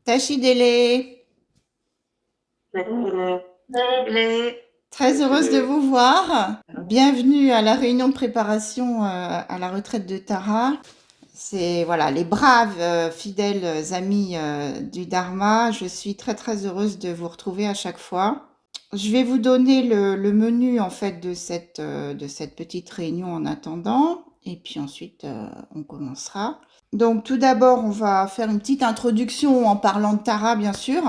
Tachidele, Les... très heureuse de vous voir. Bienvenue à la réunion de préparation à la retraite de Tara. C'est voilà les braves fidèles amis du Dharma. Je suis très très heureuse de vous retrouver à chaque fois. Je vais vous donner le menu en fait de cette petite réunion en attendant, et puis ensuite on commencera. Donc tout d'abord, on va faire une petite introduction en parlant de Tara, bien sûr.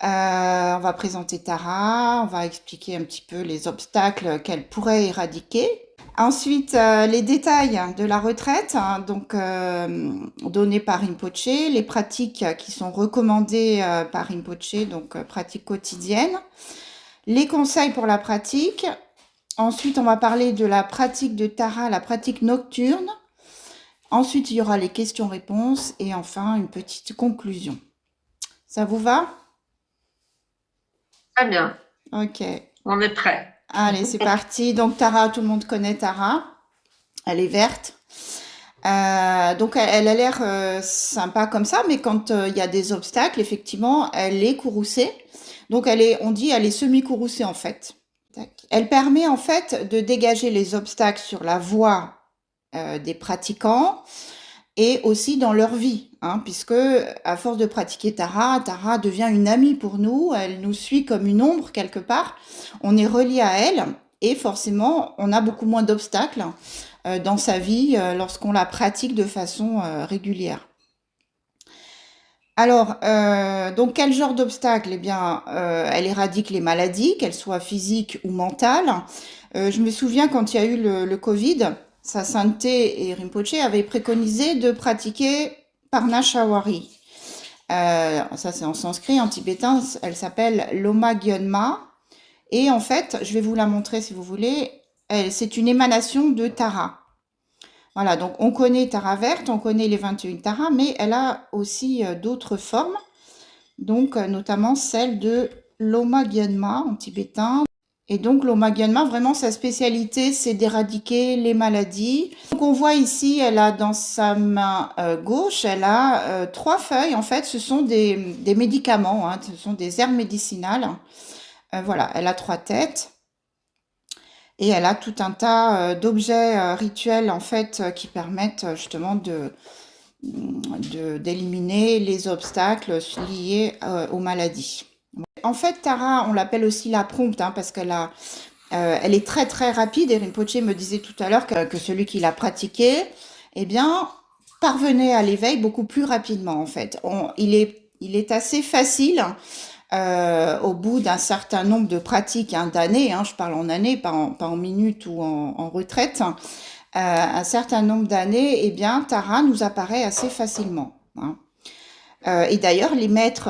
On va présenter Tara, on va expliquer un petit peu les obstacles qu'elle pourrait éradiquer. Ensuite, les détails de la retraite, hein, donc donnés par Rinpoche, les pratiques qui sont recommandées par Rinpoche, donc pratiques quotidiennes, les conseils pour la pratique. Ensuite, on va parler de la pratique de Tara, la pratique nocturne. Ensuite, il y aura les questions-réponses et enfin une petite conclusion. Ça vous va? Très bien, Ok. on est prêt. Allez, c'est parti. Donc Tara, tout le monde connaît Tara. Elle est verte. Donc elle a l'air sympa comme ça, mais quand il y a des obstacles, effectivement, elle est courroucée. Donc on dit, elle est semi-courroucée en fait. Elle permet en fait de dégager les obstacles sur la voie des pratiquants et aussi dans leur vie, hein, puisque à force de pratiquer Tara, Tara devient une amie pour nous, elle nous suit comme une ombre quelque part, on est relié à elle et forcément on a beaucoup moins d'obstacles dans sa vie lorsqu'on la pratique de façon régulière. Alors, donc quel genre d'obstacle? Eh bien, elle éradique les maladies, qu'elles soient physiques ou mentales. Je me souviens quand il y a eu le Covid, sa sainteté et Rinpoche avaient préconisé de pratiquer Parnashawari. Ça c'est en sanskrit, en tibétain, elle s'appelle Loma Gyonma. Et en fait, je vais vous la montrer si vous voulez, c'est une émanation de Tara. Voilà, donc on connaît Tara verte, on connaît les 21 Tara, mais elle a aussi d'autres formes, donc notamment celle de Loma Gyalma en tibétain. Et donc Loma Gyalma, vraiment sa spécialité, c'est d'éradiquer les maladies. Donc on voit ici, elle a dans sa main gauche, elle a 3 feuilles, en fait ce sont des médicaments, hein, ce sont des herbes médicinales. Voilà, elle a 3 têtes. Et elle a tout un tas d'objets rituels en fait qui permettent justement d'éliminer les obstacles liés aux maladies. En fait, Tara, on l'appelle aussi la prompte hein, parce elle est très très rapide. Et Rinpoche me disait tout à l'heure que celui qui l'a pratiqué, eh bien, parvenait à l'éveil beaucoup plus rapidement en fait. Il est assez facile au bout d'un certain nombre de pratiques, hein, d'années, hein, je parle en années, pas en minutes ou en retraite, un certain nombre d'années, eh bien, Tara nous apparaît assez facilement. Hein. Et d'ailleurs, les maîtres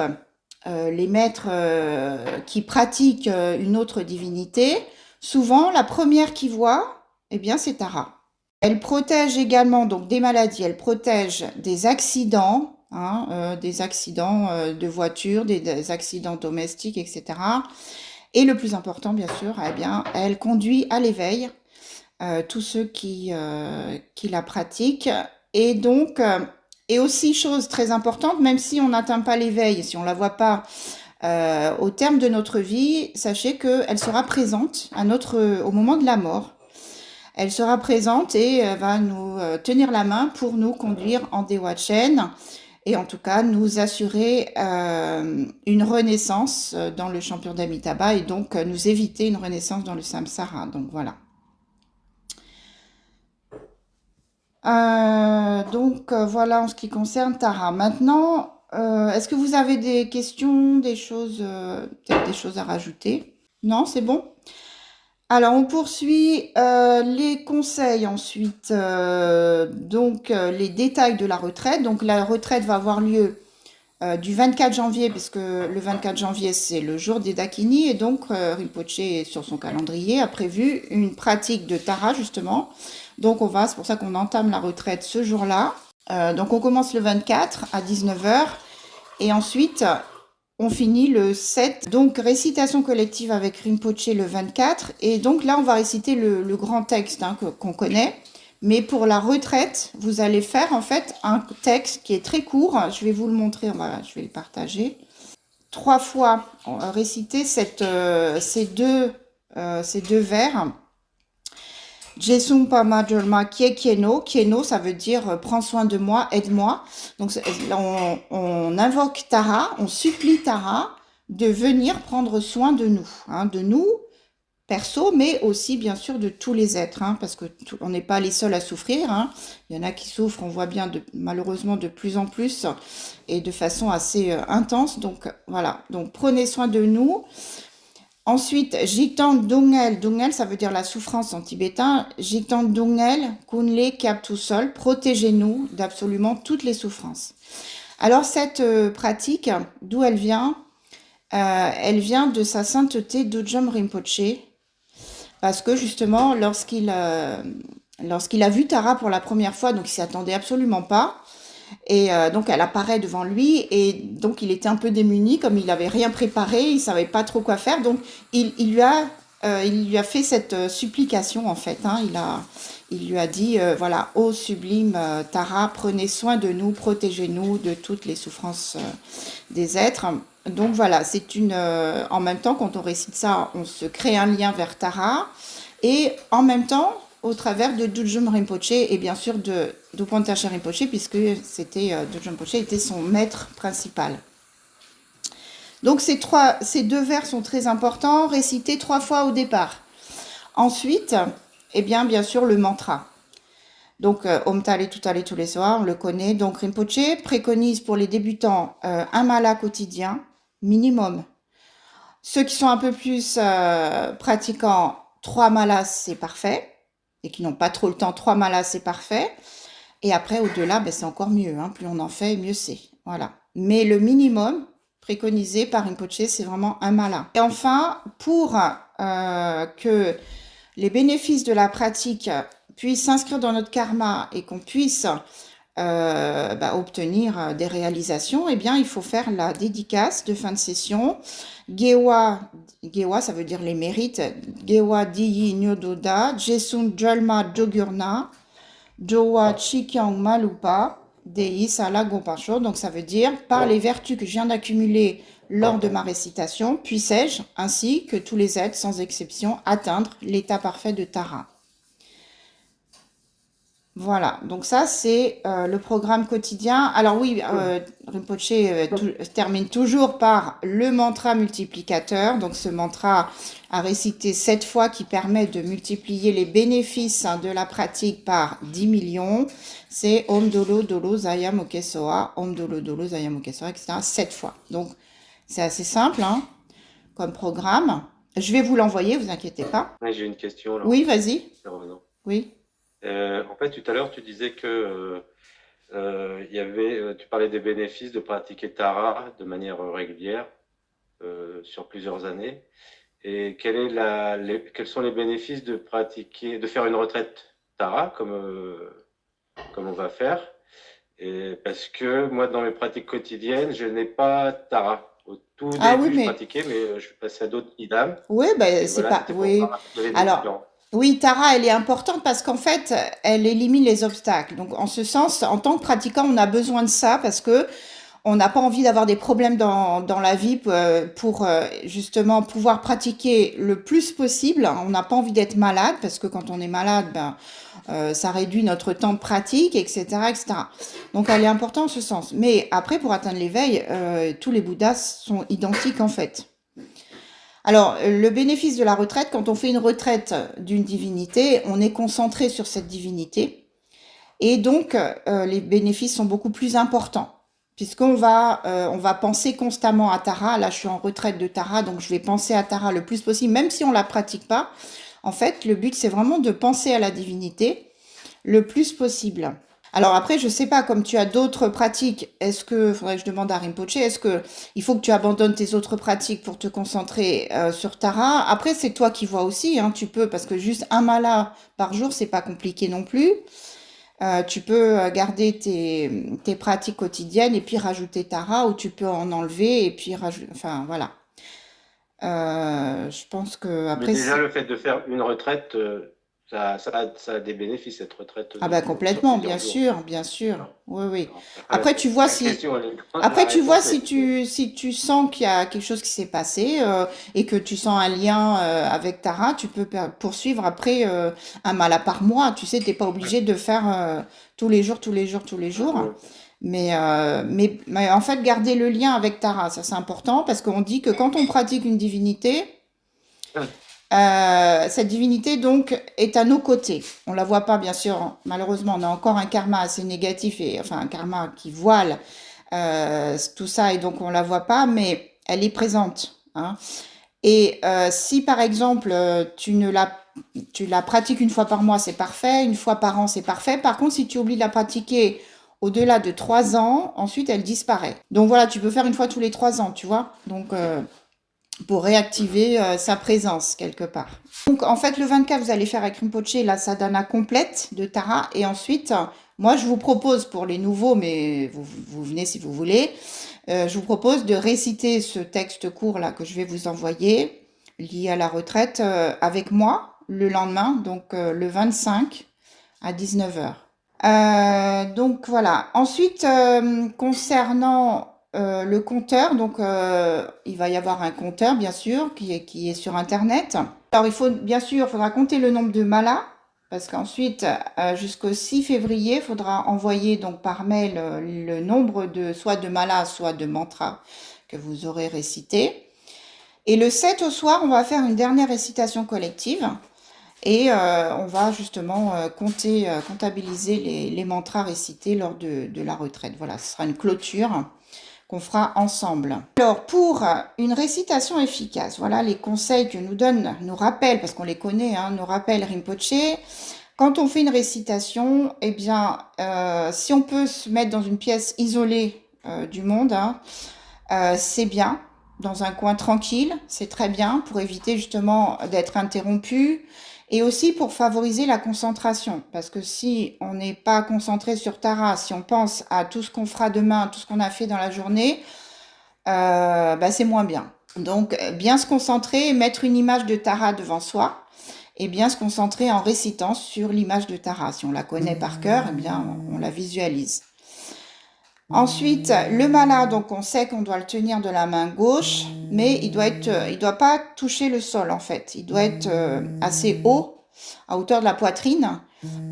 qui pratiquent une autre divinité, souvent, la première qu'ils voient, eh bien, c'est Tara. Elle protège également donc des maladies, elle protège des accidents, hein, des accidents de voiture, des accidents domestiques, etc. Et le plus important, bien sûr, eh bien, elle conduit à l'éveil tous ceux qui la pratiquent. Et donc, et aussi chose très importante, même si on n'atteint pas l'éveil, si on la voit pas au terme de notre vie, sachez qu'elle sera présente au moment de la mort. Elle sera présente et va nous tenir la main pour nous conduire en Dewachen et en tout cas nous assurer une renaissance dans le champion d'Amitabha et donc nous éviter une renaissance dans le samsara. Donc voilà. Voilà en ce qui concerne Tara. Maintenant, est-ce que vous avez des questions, peut-être des choses à rajouter? Non, c'est bon? Alors, on poursuit les conseils ensuite, les détails de la retraite. Donc, la retraite va avoir lieu du 24 janvier, puisque le 24 janvier, c'est le jour des Dakini, et donc Rinpoche, sur son calendrier, a prévu une pratique de Tara, justement. Donc, c'est pour ça qu'on entame la retraite ce jour-là. Donc, on commence le 24 à 19h, et ensuite, on finit le 7, donc récitation collective avec Rinpoche le 24. Et donc là, on va réciter le grand texte hein, qu'on connaît, Mais pour la retraite, vous allez faire en fait un texte qui est très court. Je vais vous le montrer, je vais le partager. 3 fois réciter ces deux vers. Jesum Pama Jorma Kieno. Kieno, ça veut dire prends soin de moi, aide-moi. Donc on invoque Tara, on supplie Tara de venir prendre soin de nous, de nous perso, mais aussi bien sûr de tous les êtres, parce que on n'est pas les seuls à souffrir. Il y en a qui souffrent, on voit bien malheureusement de plus en plus et de façon assez intense. Donc voilà, donc prenez soin de nous. Ensuite, Jitang Dongel, Dongel ça veut dire la souffrance en tibétain, Jitang Dongel, Kunle Kyab tout seul, protégez-nous d'absolument toutes les souffrances. Alors cette pratique, d'où elle vient de sa sainteté Dodjom Rinpoche, parce que justement, lorsqu'il a vu Tara pour la première fois, donc il s'y attendait absolument pas, et donc elle apparaît devant lui, et donc il était un peu démuni, comme il n'avait rien préparé, il savait pas trop quoi faire, donc il lui a fait cette supplication en fait. Il lui a dit voilà, ô sublime Tara, prenez soin de nous, protégez-nous de toutes les souffrances des êtres. Donc voilà, en même temps, quand on récite ça, on se crée un lien vers Tara, et en même temps, au travers de Dudjom Rinpoche et bien sûr de Dupont Rinpoche, puisque Dudjom Rinpoche était son maître principal. Donc ces deux vers sont très importants, récités 3 fois au départ. Ensuite, bien sûr, le mantra. Donc, Om Tale Tutale tous les soirs, on le connaît. Donc, Rinpoche préconise pour les débutants un mala quotidien, minimum. Ceux qui sont un peu plus pratiquants, 3 malas, c'est parfait. Et qui n'ont pas trop le temps, 3 malas, c'est parfait. Et après, au-delà, c'est encore mieux. Plus on en fait, mieux c'est. Voilà. Mais le minimum préconisé par Rinpoche, c'est vraiment un mala. Et enfin, pour que les bénéfices de la pratique puissent s'inscrire dans notre karma et qu'on puisse obtenir des réalisations, il faut faire la dédicace de fin de session. Gewa, ça veut dire les mérites. Gewa Diyi Nyododa, Jesun Jalma Jogurna, Jowa Chikyang Malupa, Dei Sala Gopacho. Donc ça veut dire par les vertus que je viens d'accumuler lors de ma récitation, puissais-je, ainsi que tous les êtres sans exception, atteindre l'état parfait de Tara. Voilà, donc ça c'est le programme quotidien. Alors oui, Rinpoche termine toujours par le mantra multiplicateur. Donc ce mantra à réciter 7 fois qui permet de multiplier les bénéfices de la pratique par 10 millions. C'est Om Dolo Dolo Zaya Mokesoa, Om Dolo Dolo Zaya Mokesoa, etc. 7 fois. Donc c'est assez simple comme programme. Je vais vous l'envoyer, vous inquiétez pas. Ouais, j'ai une question là. Oui, vas-y. Oui. En fait, tout à l'heure, tu disais que tu parlais des bénéfices de pratiquer Tara de manière régulière sur plusieurs années. Et quels sont les bénéfices de faire une retraite Tara comme on va faire? Et parce que moi, dans mes pratiques quotidiennes, je n'ai pas Tara. Au tout début, je pratiquais, mais je suis passé à d'autres idam. Oui, c'est voilà, pas. Oui. Alors. Oui, Tara, elle est importante parce qu'en fait, elle élimine les obstacles. Donc, en ce sens, en tant que pratiquant, on a besoin de ça parce que on n'a pas envie d'avoir des problèmes dans la vie pour justement pouvoir pratiquer le plus possible. On n'a pas envie d'être malade parce que quand on est malade, ça réduit notre temps de pratique, etc., etc. Donc, elle est importante en ce sens. Mais après, pour atteindre l'éveil, tous les Bouddhas sont identiques en fait. Alors, le bénéfice de la retraite, quand on fait une retraite d'une divinité, on est concentré sur cette divinité. Et donc, les bénéfices sont beaucoup plus importants. Puisqu'on va penser constamment à Tara. Là, je suis en retraite de Tara, donc je vais penser à Tara le plus possible, même si on ne la pratique pas. En fait, le but, c'est vraiment de penser à la divinité le plus possible. Alors après, je sais pas, comme tu as d'autres pratiques, faudrait que je demande à Rinpoche, il faut que tu abandonnes tes autres pratiques pour te concentrer sur Tara? Après, c'est toi qui vois aussi, tu peux, parce que juste un mala par jour, c'est pas compliqué non plus. Tu peux garder tes pratiques quotidiennes et puis rajouter Tara, ou tu peux en enlever et puis rajouter, enfin voilà. Je pense que après. Mais déjà, le fait de faire une retraite ça a des bénéfices, cette retraite Ah bah sur complètement, plusieurs jours. bien sûr. Non. Oui, oui. Non. Après, tu vois La si, question, elle est grande, la après, tu vois réponse, elle est... si tu sens qu'il y a quelque chose qui s'est passé et que tu sens un lien avec Tara, tu peux poursuivre après un mala par mois. Tu sais, t'es pas obligé de faire tous les jours, tous les jours, tous les jours. Ouais. Mais en fait, garder le lien avec Tara, ça c'est important parce qu'on dit que quand on pratique une divinité, cette divinité donc est à nos côtés. On la voit pas, bien sûr. Malheureusement, on a encore un karma assez négatif et enfin un karma qui voile tout ça et donc on la voit pas, mais elle est présente. Hein. Et si par exemple tu la pratiques une fois par mois, c'est parfait. Une fois par an, c'est parfait. Par contre, si tu oublies de la pratiquer au-delà de 3 ans, ensuite elle disparaît. Donc voilà, tu peux faire une fois tous les 3 ans, tu vois. Donc pour réactiver sa présence quelque part. Donc en fait le 24 vous allez faire avec Rinpoche la sadhana complète de Tara et ensuite moi je vous propose pour les nouveaux mais vous venez si vous voulez, je vous propose de réciter ce texte court là que je vais vous envoyer lié à la retraite avec moi le lendemain donc le 25 à 19h. Donc voilà. Ensuite, concernant le compteur, donc il va y avoir un compteur bien sûr qui est sur Internet. Alors il faut bien sûr, il faudra compter le nombre de malas parce qu'ensuite jusqu'au 6 février, il faudra envoyer donc par mail le nombre de soit de malas, soit de mantras que vous aurez récités. Et le 7 au soir, on va faire une dernière récitation collective. Et on va justement comptabiliser les mantras récités lors de la retraite. Voilà, ce sera une clôture qu'on fera ensemble. Alors, pour une récitation efficace, voilà les conseils que nous rappelle, parce qu'on les connaît, hein, nous rappelle Rinpoche. Quand on fait une récitation, eh bien, si on peut se mettre dans une pièce isolée du monde, hein, c'est bien. Dans un coin tranquille, c'est très bien pour éviter justement d'être interrompu et aussi pour favoriser la concentration. Parce que si on n'est pas concentré sur Tara, si on pense à tout ce qu'on fera demain, tout ce qu'on a fait dans la journée, bah, c'est moins bien. Donc, bien se concentrer, mettre une image de Tara devant soi et bien se concentrer en récitant sur l'image de Tara. Si on la connaît par cœur, eh bien, on la visualise. Ensuite, le mala, donc on sait qu'on doit le tenir de la main gauche, mais il doit pas toucher le sol en fait. Il doit être assez haut, à hauteur de la poitrine,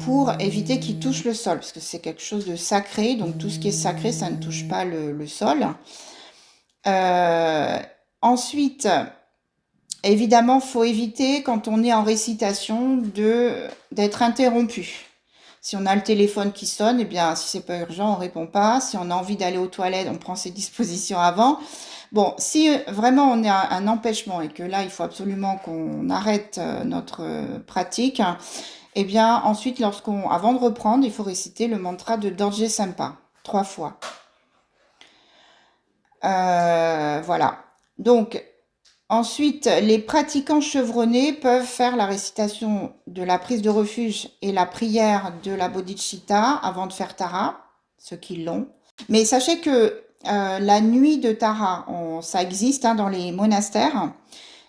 pour éviter qu'il touche le sol, parce que c'est quelque chose de sacré. Donc tout ce qui est sacré, ça ne touche pas le sol. Ensuite, évidemment, faut éviter quand on est en récitation d'être interrompu. Si on a le téléphone qui sonne, eh bien, si c'est pas urgent, on répond pas. Si on a envie d'aller aux toilettes, on prend ses dispositions avant. Bon, si vraiment on a un empêchement et que là, il faut absolument qu'on arrête notre pratique, eh bien, ensuite, avant de reprendre, il faut réciter le mantra de Dorje Sempa 3 fois. Voilà. Donc, ensuite, les pratiquants chevronnés peuvent faire la récitation de la prise de refuge et la prière de la bodhicitta avant de faire Tara, ceux qui l'ont. Mais sachez que la nuit de Tara, ça existe hein, dans les monastères.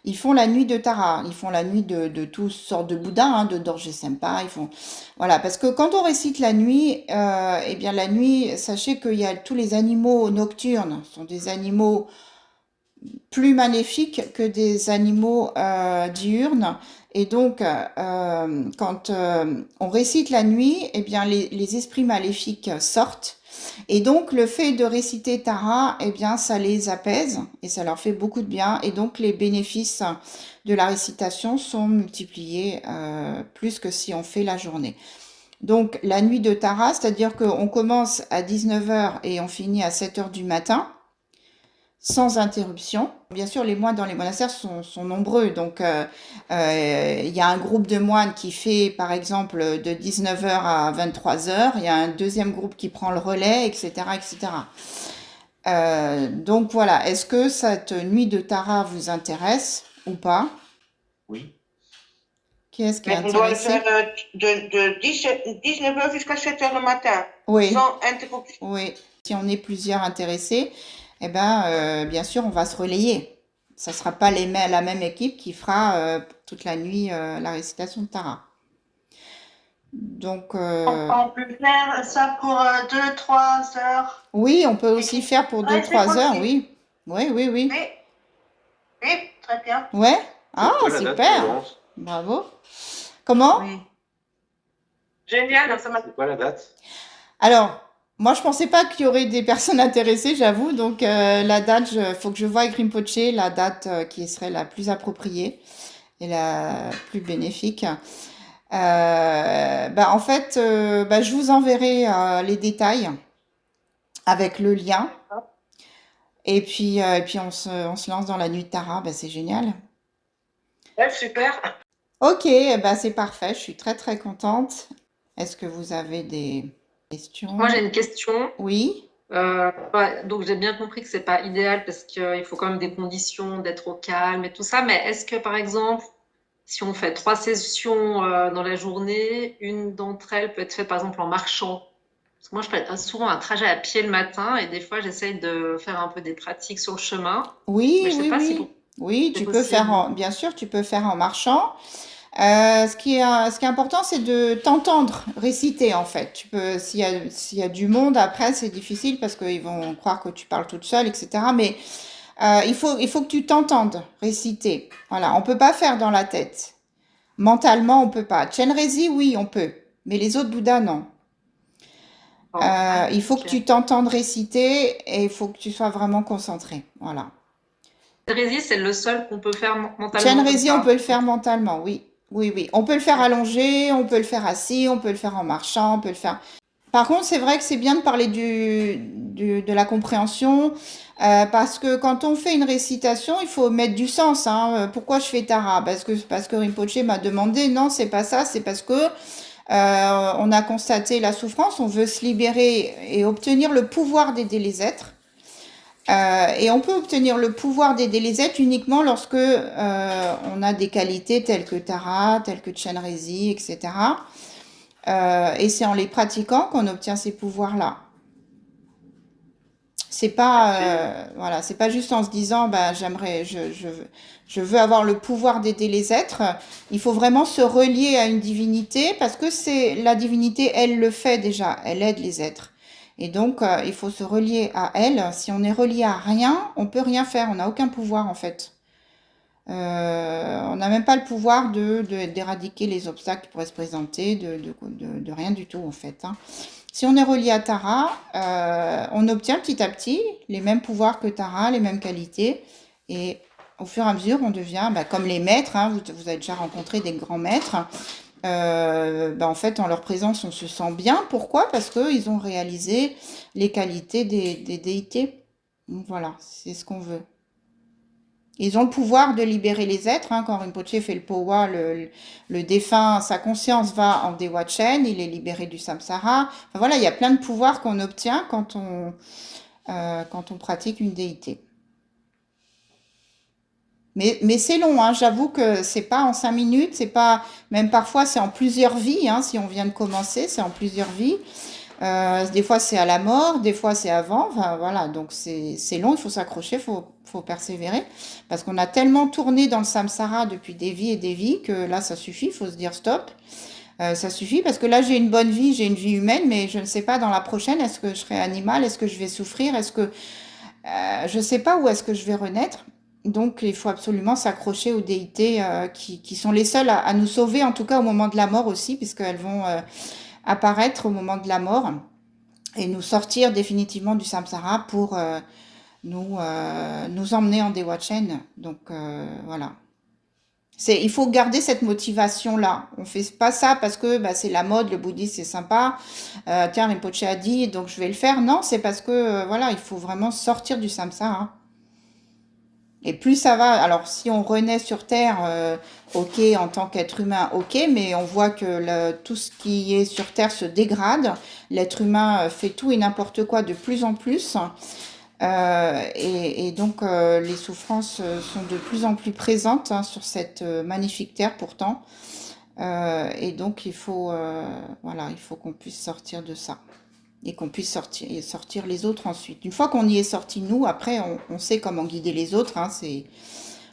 Ils font la nuit de Tara, ils font la nuit de toutes sortes de Bouddhas, hein, de Dorje Sempa. Voilà, parce que quand on récite la nuit, eh bien la nuit, sachez qu'il y a tous les animaux nocturnes, ce sont des animaux plus maléfiques que des animaux diurnes. Et donc, quand on récite la nuit, eh bien, les esprits maléfiques sortent. Et donc, le fait de réciter Tara, eh bien, ça les apaise et ça leur fait beaucoup de bien. Et donc, les bénéfices de la récitation sont multipliés plus que si on fait la journée. Donc, la nuit de Tara, c'est-à-dire qu'on commence à 19h et on finit à 7h du matin sans interruption. Bien sûr, les moines dans les monastères sont nombreux. Donc, il y a un groupe de moines qui fait, par exemple, de 19h à 23h. Il y a un deuxième groupe qui prend le relais, etc., etc. Donc, voilà. Est-ce que cette nuit de Tara vous intéresse ou pas? Oui. Qui est-ce qui est Mais on doit le intéressé? faire de 19h jusqu'à 7h le matin, Oui, sans interruption. oui. Si on est plusieurs intéressés, eh ben, bien sûr, on va se relayer. Ça ne sera pas la même équipe qui fera toute la nuit la récitation de Tara. Donc, On peut faire ça pour 2, 3 heures. oui, on peut Et aussi faire pour deux ouais, c'est trois heures, possible. oui. Oui, oui, oui. Oui, oui, très bien. Ouais. C'est Ah, quoi la date, super. Florence? Bravo. Comment? Oui. Génial, ça m'a. C'est quoi la date? Alors, moi, je pensais pas qu'il y aurait des personnes intéressées, j'avoue. Donc, la date, faut que je voie avec Rinpoche la date qui serait la plus appropriée et la plus bénéfique. Bah, en fait, bah, je vous enverrai les détails avec le lien. Et puis on se lance dans la nuit de Tara. Bah, c'est génial. Ouais, super. Ok, bah, c'est parfait. Je suis très très contente. Est-ce que vous avez des Moi, j'ai questions? une question. Oui, Ouais, donc, j'ai bien compris que c'est pas idéal parce qu'il faut quand même des conditions d'être au calme et tout ça. Mais est-ce que, par exemple, si on fait 3 sessions dans la journée, une d'entre elles peut être faite, par exemple, en marchant? Parce que moi, je fais souvent un trajet à pied le matin et des fois, j'essaye de faire un peu des pratiques sur le chemin. Mais oui, je sais oui, pas si oui. Oui, c'est tu peux faire possible. bien sûr, tu peux faire en marchant. Ce qui est important, c'est de t'entendre réciter, en fait. S'il y a du monde, après, c'est difficile parce qu'ils vont croire que tu parles toute seule, etc. Mais il faut que tu t'entendes réciter. Voilà, on peut pas faire dans la tête. Mentalement, on peut pas. Chenrezi, oui, on peut. Mais les autres Bouddhas, non. Bon, Il faut que ok. tu t'entendes réciter et il faut que tu sois vraiment concentré. Voilà. Thérèse, c'est le seul qu'on peut faire mentalement comme Chenrezi, on peut ça. le faire mentalement, oui. Oui, oui. On peut le faire allongé, on peut le faire assis, on peut le faire en marchant, on peut le faire. Par contre, c'est vrai que c'est bien de parler de la compréhension, parce que quand on fait une récitation, il faut mettre du sens, hein. Pourquoi je fais Tara? Parce que Rinpoche m'a demandé, non, c'est pas ça, c'est parce que on a constaté la souffrance, on veut se libérer et obtenir le pouvoir d'aider les êtres. Et on peut obtenir le pouvoir d'aider les êtres uniquement lorsque on a des qualités telles que Tara, telles que Chenrezi, etc. Et c'est en les pratiquant qu'on obtient ces pouvoirs-là. C'est pas, Merci. voilà, c'est pas juste en se disant, bah, je veux avoir le pouvoir d'aider les êtres. Il faut vraiment se relier à une divinité parce que c'est la divinité, elle le fait déjà, elle aide les êtres. Et donc, il faut se relier à elle. Si on est relié à rien, on peut rien faire. On n'a aucun pouvoir en fait. On n'a même pas le pouvoir d'éradiquer les obstacles qui pourraient se présenter, de rien du tout en fait, hein. Si on est relié à Tara, on obtient petit à petit les mêmes pouvoirs que Tara, les mêmes qualités. Et au fur et à mesure, on devient bah, comme les maîtres, hein, vous avez déjà rencontré des grands maîtres. Bah, en fait, en leur présence, on se sent bien. Pourquoi? Parce qu'ils ont réalisé les qualités des déités. Donc voilà, c'est ce qu'on veut. Ils ont le pouvoir de libérer les êtres, hein. Quand Rinpoche fait le powa, le défunt, sa conscience va en Dewachen, il est libéré du samsara. Enfin, voilà, il y a plein de pouvoirs qu'on obtient quand on pratique une déité. Mais c'est long, hein. J'avoue que c'est pas en 5 minutes, c'est pas, même parfois c'est en plusieurs vies, hein. Si on vient de commencer, c'est en plusieurs vies. Des fois c'est à la mort, des fois c'est avant. Enfin, voilà, donc c'est long, il faut s'accrocher, faut persévérer. Parce qu'on a tellement tourné dans le samsara depuis des vies et des vies que là ça suffit, il faut se dire stop. Ça suffit parce que là j'ai une bonne vie, j'ai une vie humaine, mais je ne sais pas dans la prochaine, est-ce que je serai animal, est-ce que je vais souffrir, est-ce que je ne sais pas où est-ce que je vais renaître. Donc il faut absolument s'accrocher aux déités qui sont les seules à nous sauver, en tout cas au moment de la mort aussi, puisqu'elles vont apparaître au moment de la mort et nous sortir définitivement du samsara pour nous emmener en Dewachen. Donc voilà. Il faut garder cette motivation-là. On fait pas ça parce que bah, c'est la mode, le bouddhisme c'est sympa. Tiens, Rinpoche a dit, donc je vais le faire. Non, c'est parce que voilà, il faut vraiment sortir du samsara. Et plus ça va, alors si on renaît sur Terre, ok, en tant qu'être humain, ok, mais on voit que tout ce qui est sur Terre se dégrade. L'être humain fait tout et n'importe quoi de plus en plus. Et donc les souffrances sont de plus en plus présentes, hein, sur cette magnifique Terre pourtant. Et donc voilà, il faut qu'on puisse sortir de ça. Et qu'on puisse sortir les autres ensuite. Une fois qu'on y est sorti, nous, après, on sait comment guider les autres, hein,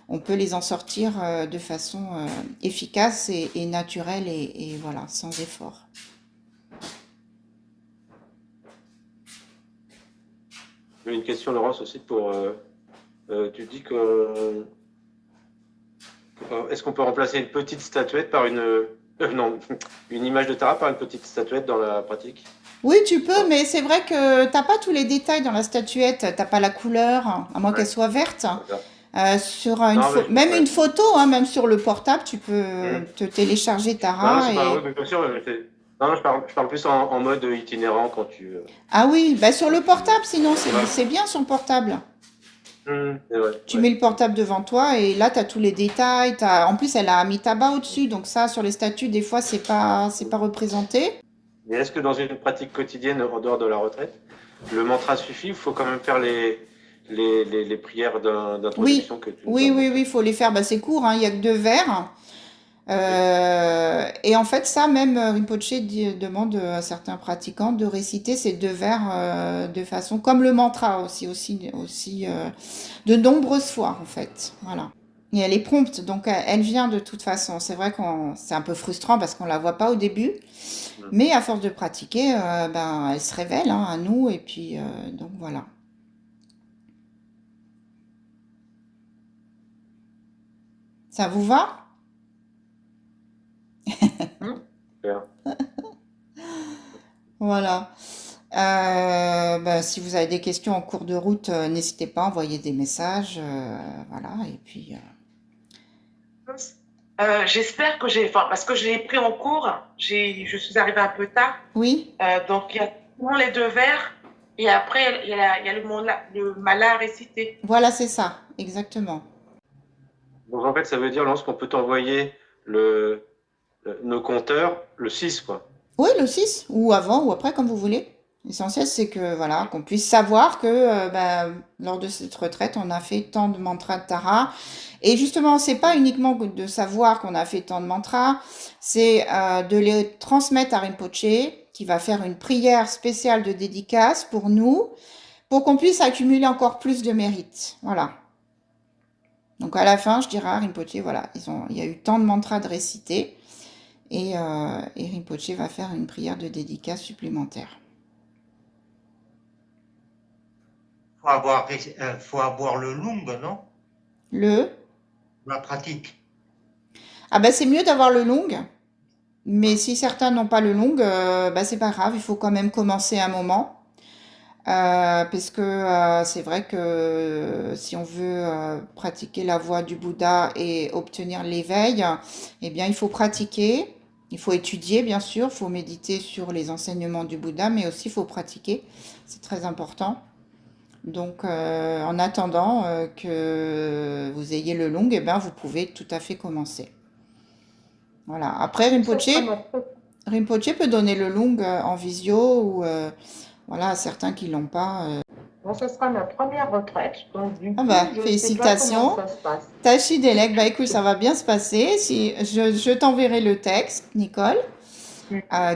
on peut les en sortir de façon efficace et naturelle et voilà, sans effort. J'ai une question, Laurence, aussi tu dis que est-ce qu'on peut remplacer une petite statuette par non, une image de Tara par une petite statuette dans la pratique? Oui, tu peux, mais c'est vrai que t'as pas tous les détails dans la statuette. T'as pas la couleur, à moins qu'elle Ouais, soit verte. c'est ça. Sur Non, mais même ouais. une photo, hein, même sur le portable, tu peux te télécharger Non, Tara c'est pas, oui, et mais bien sûr. Non, je parle plus en mode itinérant quand ah oui, bah sur quand le tu, portable, sinon tu vas. c'est bien sur le portable. C'est vrai, Tu ouais. mets le portable devant toi et là, tu as tous les détails. En plus, elle a un Amitabha au-dessus, donc ça, sur les statues, des fois, c'est pas représenté. Mais est-ce que dans une pratique quotidienne, en dehors de la retraite, le mantra suffit? Il faut quand même faire les prières Oui, d'introduction que tu nous as oui, oui, oui, montrées. il faut les faire. Bah, c'est court, hein, il y a que 2 vers. Oui. Et en fait, ça, même Rinpoche demande à certains pratiquants de réciter ces 2 vers de façon, comme le mantra aussi de nombreuses fois, en fait. Voilà. Et elle est prompte, donc elle vient de toute façon. C'est vrai qu'on, c'est un peu frustrant parce qu'on la voit pas au début, Mm. mais à force de pratiquer, ben, elle se révèle hein, à nous, et puis donc voilà. Ça vous va? Hmm. Super. Voilà. Ben, si vous avez des questions en cours de route, n'hésitez pas à envoyer des messages. Voilà, et puis. J'espère que enfin, parce que je l'ai pris en cours, je suis arrivée un peu tard. Oui, Donc, il y a souvent les 2 vers, et après, il y a le mala à réciter. voilà, c'est ça, exactement. Donc en fait, ça veut dire, lorsqu'on peut t'envoyer nos compteurs, le 6, quoi. Oui, le 6 ou avant, ou après, comme vous voulez. L'essentiel, c'est que, voilà, qu'on puisse savoir que ben, lors de cette retraite, on a fait tant de mantras de Tara. Et justement, c'est pas uniquement de savoir qu'on a fait tant de mantras, c'est de les transmettre à Rinpoche, qui va faire une prière spéciale de dédicace pour nous, pour qu'on puisse accumuler encore plus de mérite. Voilà. Donc à la fin, je dirais à Rinpoche, voilà, il y a eu tant de mantras de réciter, et Rinpoche va faire une prière de dédicace supplémentaire. Faut avoir le long, non? Le La pratique. Ah ben c'est mieux d'avoir le long, mais si certains n'ont pas le long, bah c'est pas grave, il faut quand même commencer un moment. Parce que c'est vrai que si on veut pratiquer la voie du Bouddha et obtenir l'éveil, eh bien il faut pratiquer, il faut étudier bien sûr, il faut méditer sur les enseignements du Bouddha, mais aussi il faut pratiquer, c'est très important. Donc en attendant que vous ayez le long, eh bien vous pouvez tout à fait commencer. Voilà. Après, Rinpoche peut donner le long en visio ou voilà, à certains qui l'ont pas. Bon, ce sera ma première retraite, donc du Ah coup, bah, je ne sais pas comment félicitations. ça se passe. Tachi Delek, bah écoute, ça va bien se passer. Si, je t'enverrai le texte, Nicole,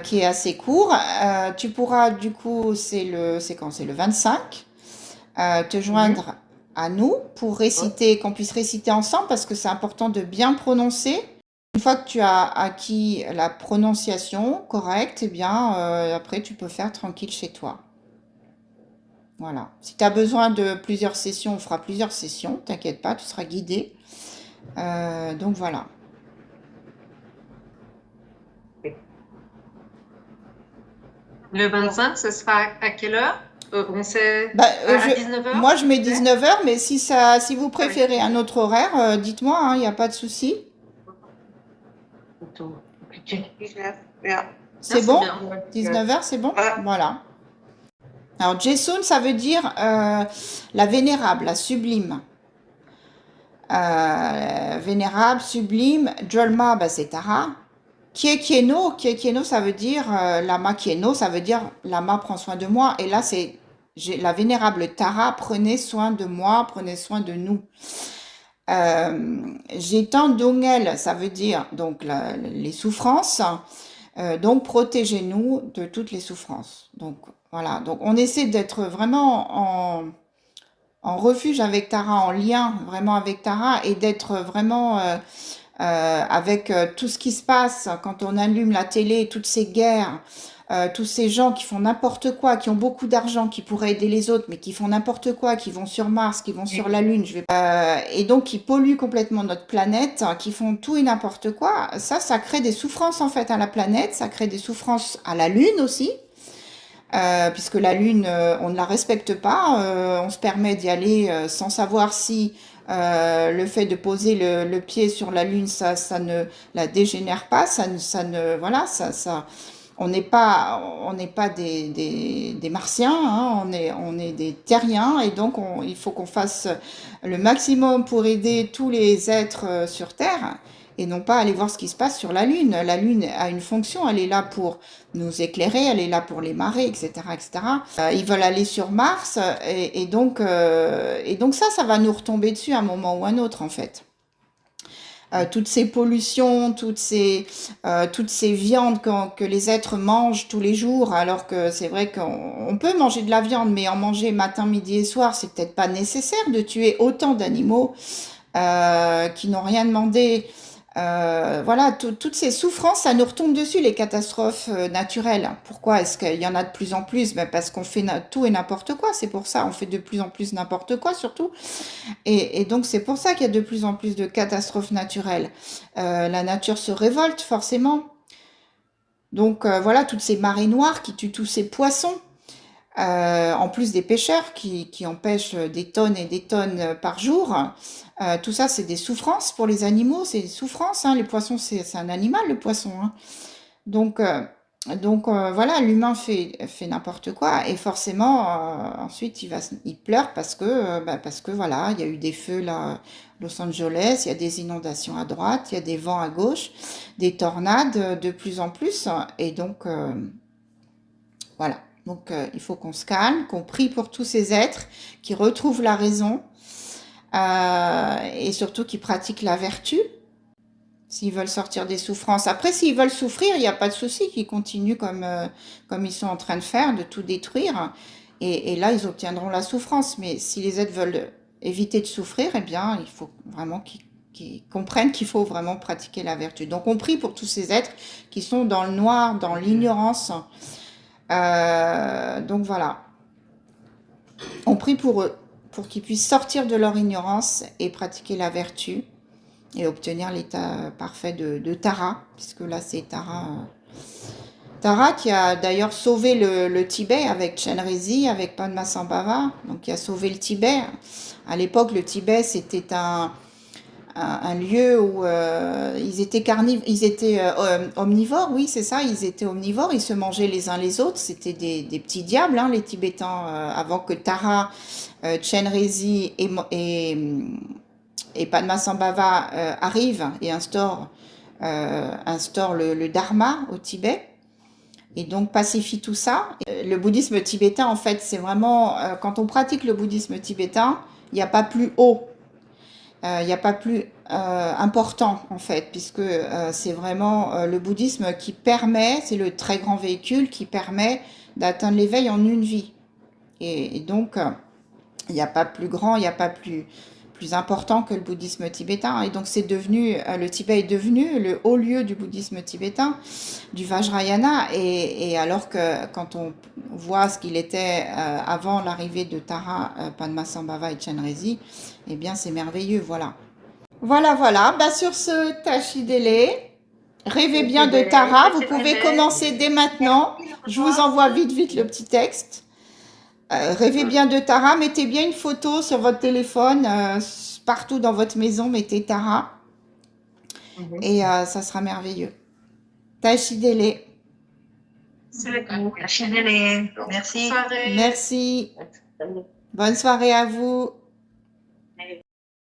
qui est assez court. Tu pourras, du coup, c'est quand? C'est le 25, te joindre à nous pour réciter, qu'on puisse réciter ensemble parce que c'est important de bien prononcer. Une fois que tu as acquis la prononciation correcte, eh bien, après, tu peux faire tranquille chez toi. Voilà. Si tu as besoin de plusieurs sessions, on fera plusieurs sessions. T'inquiète pas, tu seras guidé. Donc voilà. Le 25, ce sera à quelle heure? On sait Bah, à 19h? moi, je mets 19h, mais si vous préférez un autre horaire, dites-moi, hein, il n'y a pas de souci. Plutôt compliqué. 19, ja. C'est c'est bon? bien. 19h, c'est bon? Ouais. Voilà. Alors, Jesun, ça veut dire la vénérable, la sublime. Vénérable, sublime. Jolma, bah, c'est Tara. Kiekieno, ça veut dire Lama Kieno, ça veut dire Lama prend soin de moi. Et là, c'est la vénérable Tara, prenez soin de moi, prenez soin de nous. J'étends Dongel, ça veut dire donc les souffrances. Donc protégez-nous de toutes les souffrances. Donc voilà. Donc on essaie d'être vraiment en refuge avec Tara, en lien vraiment avec Tara, et d'être vraiment avec tout ce qui se passe quand on allume la télé, toutes ces guerres, tous ces gens qui font n'importe quoi, qui ont beaucoup d'argent, qui pourraient aider les autres, mais qui font n'importe quoi, qui vont sur Mars, qui vont sur la Lune, et donc qui polluent complètement notre planète, qui font tout et n'importe quoi. Ça crée des souffrances en fait à la planète, ça crée des souffrances à la Lune aussi. Puisque la Lune, on ne la respecte pas, on se permet d'y aller sans savoir si le fait de poser le pied sur la Lune, ça ne la dégénère pas, voilà, on n'est pas des Martiens, hein, on est des Terriens, et donc il faut qu'on fasse le maximum pour aider tous les êtres sur Terre, et non pas aller voir ce qui se passe sur la Lune. La Lune a une fonction, elle est là pour nous éclairer, elle est là pour les marées, etc., etc. Ils veulent aller sur Mars, et donc ça va nous retomber dessus à un moment ou un autre, en fait. Toutes ces pollutions, toutes ces viandes que les êtres mangent tous les jours, alors que c'est vrai qu'on peut manger de la viande, mais en manger matin, midi et soir, c'est peut-être pas nécessaire de tuer autant d'animaux qui n'ont rien demandé. Voilà, toutes ces souffrances, ça nous retombe dessus, les catastrophes naturelles. Pourquoi est-ce qu'il y en a de plus en plus? Ben parce qu'on fait tout et n'importe quoi, c'est pour ça, on fait de plus en plus n'importe quoi surtout. Et donc c'est pour ça qu'il y a de plus en plus de catastrophes naturelles. La nature se révolte forcément. Donc voilà, toutes ces marées noires qui tuent tous ces poissons. En plus des pêcheurs qui en pêchent des tonnes et des tonnes par jour. Tout ça, c'est des souffrances pour les animaux, c'est des souffrances, hein. Les poissons, c'est un animal, le poisson, hein. Donc, voilà, l'humain fait n'importe quoi, et forcément, ensuite, il pleure parce que voilà, il y a eu des feux là, à Los Angeles, il y a des inondations à droite, il y a des vents à gauche, des tornades de plus en plus, et donc, voilà. Donc, il faut qu'on se calme, qu'on prie pour tous ces êtres qui retrouvent la raison, et surtout qui pratiquent la vertu, s'ils veulent sortir des souffrances. Après, s'ils veulent souffrir, il n'y a pas de souci, qu'ils continuent comme ils sont en train de faire, de tout détruire, et là, ils obtiendront la souffrance. Mais si les êtres veulent éviter de souffrir, eh bien, il faut vraiment qu'ils comprennent qu'il faut vraiment pratiquer la vertu. Donc, on prie pour tous ces êtres qui sont dans le noir, dans l'ignorance. Donc voilà, on prie pour eux, pour qu'ils puissent sortir de leur ignorance et pratiquer la vertu et obtenir l'état parfait de Tara, puisque là c'est Tara qui a d'ailleurs sauvé le Tibet avec Chenrezig, avec Padmasambhava, donc qui a sauvé le Tibet. À l'époque, le Tibet c'était un lieu où ils étaient omnivores, oui c'est ça, ils étaient omnivores, ils se mangeaient les uns les autres, c'était des petits diables, hein, les Tibétains, avant que Tara, Chenrezig et Padmasambhava arrivent et instaurent le Dharma au Tibet, et donc pacifie tout ça. Le bouddhisme tibétain, en fait, c'est vraiment, quand on pratique le bouddhisme tibétain, il n'y a pas plus haut. Il n'y a pas plus important en fait, puisque c'est vraiment le bouddhisme qui permet, c'est le très grand véhicule qui permet d'atteindre l'éveil en une vie. Et donc, il n'y a pas plus grand, il n'y a pas plus important que le bouddhisme tibétain. Et donc, le Tibet est devenu le haut lieu du bouddhisme tibétain, du Vajrayana. Et alors que quand on voit ce qu'il était avant l'arrivée de Tara, Padmasambhava et Chenrezig, eh bien, c'est merveilleux, voilà. Voilà. Bah, sur ce, Tachidele, rêvez bien de Tara. Vous pouvez commencer dès maintenant. Je vous envoie vite le petit texte. Rêvez bien de Tara. Mettez bien une photo sur votre téléphone. Partout dans votre maison, mettez Tara. Et ça sera merveilleux. Tachidele. Tachidele. Merci. Merci. Bonne soirée à vous.